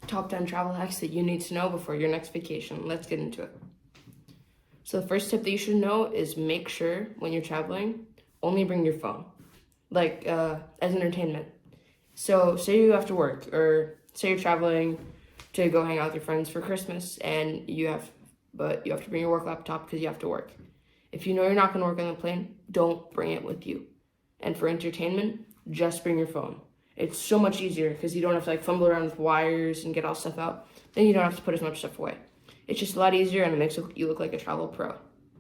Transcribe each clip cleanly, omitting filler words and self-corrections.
top 10 travel hacks that you need to know before your next vacation. Let's get into it. So the first tip that you should know is make sure when you're traveling, only bring your phone, as entertainment. So say you have to work, or say you're traveling to go hang out with your friends for Christmas, and you have to bring your work laptop because you have to work. If you know you're not going to work on the plane, don't bring it with you. And for entertainment, just bring your phone. It's so much easier because you don't have to fumble around with wires and get all stuff out. Then you don't have to put as much stuff away. It's just a lot easier, and it makes you look like a travel pro.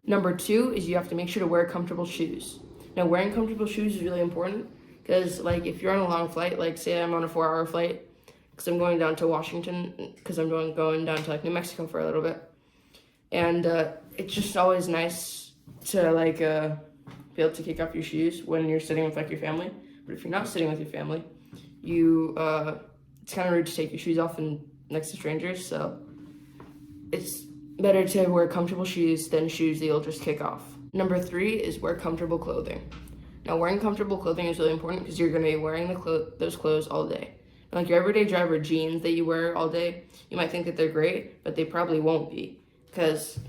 Number 2 is you have to make sure to wear comfortable shoes. Now, wearing comfortable shoes is really important because if you're on a long flight, say I'm on a 4-hour flight because I'm going down to Washington, because I'm going down to New Mexico for a little bit. And it's just always nice to be able to kick off your shoes when you're sitting with your family. But if you're not sitting with your family, it's kind of rude to take your shoes off next to strangers. So it's better to wear comfortable shoes than shoes that you'll just kick off. Number 3 is wear comfortable clothing. Now, wearing comfortable clothing is really important because you're going to be wearing those clothes all day. And your everyday driver jeans that you wear all day, you might think that they're great, but they probably won't be. Because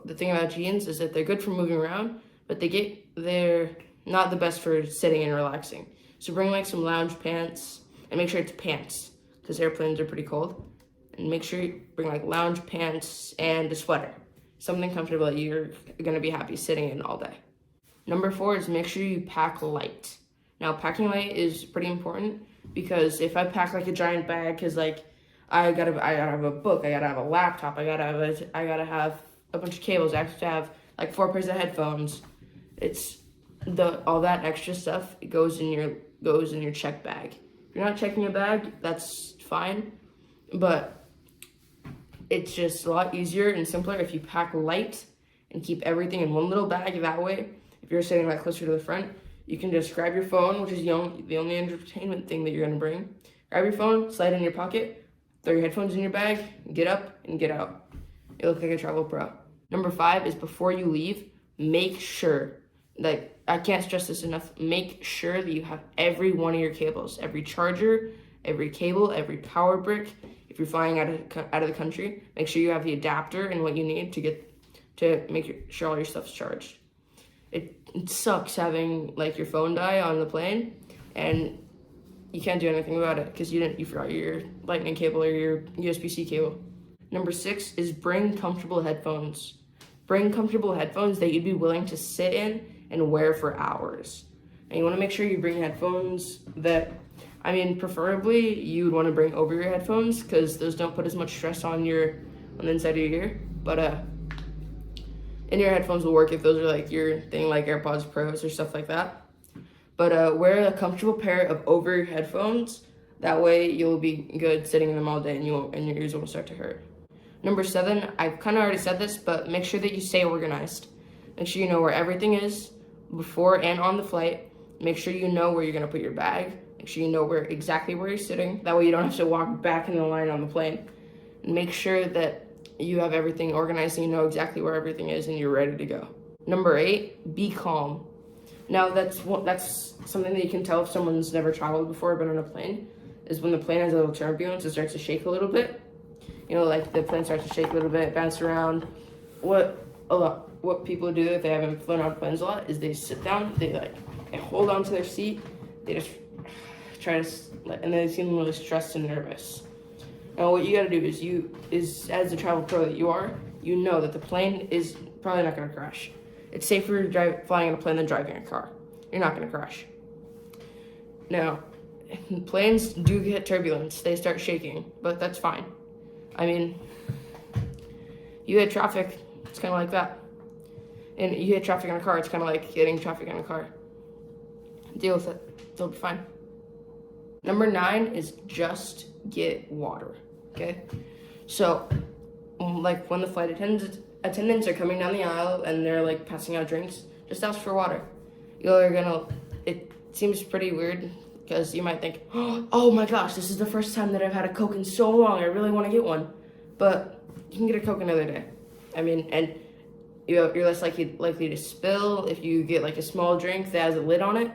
the thing about jeans is that they're good for moving around, but they're not the best for sitting and relaxing. So bring some lounge pants, and make sure it's pants because airplanes are pretty cold. And make sure you bring lounge pants and a sweater, something comfortable that you're gonna be happy sitting in all day. Number 4 is make sure you pack light. Now, packing light is pretty important because if I pack a giant bag, because I gotta have a book, I gotta have a laptop, I gotta have a bunch of cables, I have to have 4 pairs of headphones. It's all that extra stuff. It goes in your check bag. If you're not checking a bag, that's fine, but it's just a lot easier and simpler if you pack light and keep everything in one little bag. That way, if you're sitting closer to the front, you can just grab your phone, which is the only entertainment thing that you're gonna bring. Grab your phone, slide it in your pocket, throw your headphones in your bag, get up and get out. You look like a travel pro. Number 5 is before you leave, make sure, I can't stress this enough, make sure that you have every one of your cables, every charger, every cable, every power brick. If you're flying out of the country, make sure you have the adapter and what you need to make sure all your stuff's charged. It sucks having your phone die on the plane, and you can't do anything about it because you forgot your lightning cable or your USB-C cable. Number 6 is bring comfortable headphones. Bring comfortable headphones that you'd be willing to sit in and wear for hours. And you want to make sure you bring headphones that, preferably you would want to bring over your headphones because those don't put as much stress on the inside of your ear. But in-ear headphones will work if those are your thing, AirPods Pros or stuff like that. But wear a comfortable pair of over-ear headphones. That way you'll be good sitting in them all day and your ears won't start to hurt. Number 7, I've kind of already said this, but make sure that you stay organized. Make sure you know where everything is before and on the flight. Make sure you know where you're going to put your bag. Make sure you know exactly where you're sitting. That way you don't have to walk back in the line on the plane. And make sure that you have everything organized and you know exactly where everything is and you're ready to go. Number 8, be calm. Now that's something that you can tell if someone's never traveled before but on a plane, is when the plane has a little turbulence, it starts to shake a little bit. The plane starts to shake a little bit, bounce around. What people do if they haven't flown on planes a lot is they sit down, they hold on to their seat, they just try to, and they seem really stressed and nervous. Now what you gotta do is as a travel pro that you are, you know that the plane is probably not gonna crash. It's safer flying in a plane than driving a car. You're not gonna crash. Now, planes do get turbulence, they start shaking, but that's fine. You hit traffic, it's kind of like that. And you hit traffic in a car, it's kind of like hitting traffic in a car. Deal with it, it'll be fine. Number 9 is just get water, okay? So, when the flight attendants are coming down the aisle and they're passing out drinks, just ask for water. It seems pretty weird because you might think, oh my gosh, this is the first time that I've had a Coke in so long, I really want to get one. But you can get a Coke another day. And you're less likely to spill if you get a small drink that has a lid on it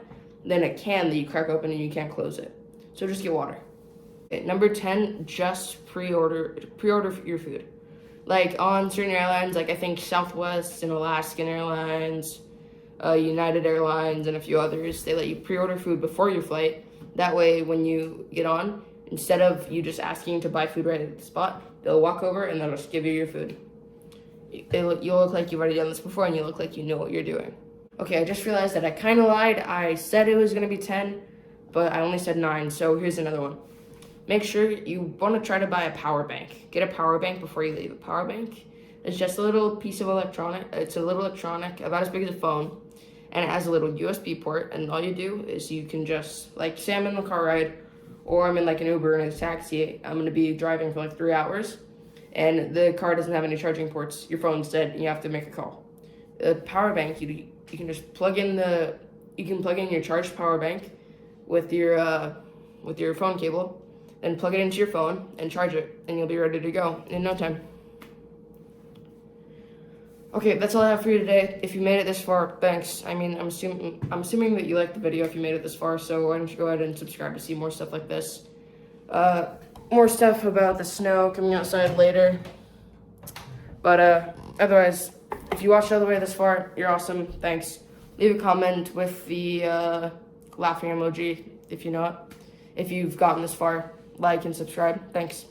than a can that you crack open and you can't close it. So just get water. Number 10, just pre-order your food. Like on certain airlines, like I think Southwest and Alaskan Airlines, United Airlines, and a few others, they let you pre-order food before your flight. That way, when you get on, instead of you just asking to buy food right at the spot, they'll walk over and they'll just give you your food. You'll look like you've already done this before, and you look like you know what you're doing. Okay, I just realized that I kind of lied. I said it was going to be 10, but I only said 9, so here's another one. Make sure you want to try to buy a power bank. Get a power bank before you leave. A power bank is just a little piece of electronic. It's a little electronic, about as big as a phone, and it has a little USB port, and all you do is you can just, like, say I'm in the car ride, or I'm in like an Uber and a taxi, I'm going to be driving for like 3 hours, and the car doesn't have any charging ports, your phone's dead, and you have to make a call. The power bank, you can just plug in your charged power bank with your phone cable, and plug it into your phone and charge it, and you'll be ready to go in no time. Okay, that's all I have for you today. If you made it this far, thanks. I mean, I'm assuming that you liked the video if you made it this far, so why don't you go ahead and subscribe to see more stuff like this. More stuff about the snow coming outside later. But otherwise, if you watched all the way this far, you're awesome. Thanks. Leave a comment with the laughing emoji if you know it. If you've gotten this far, like and subscribe. Thanks.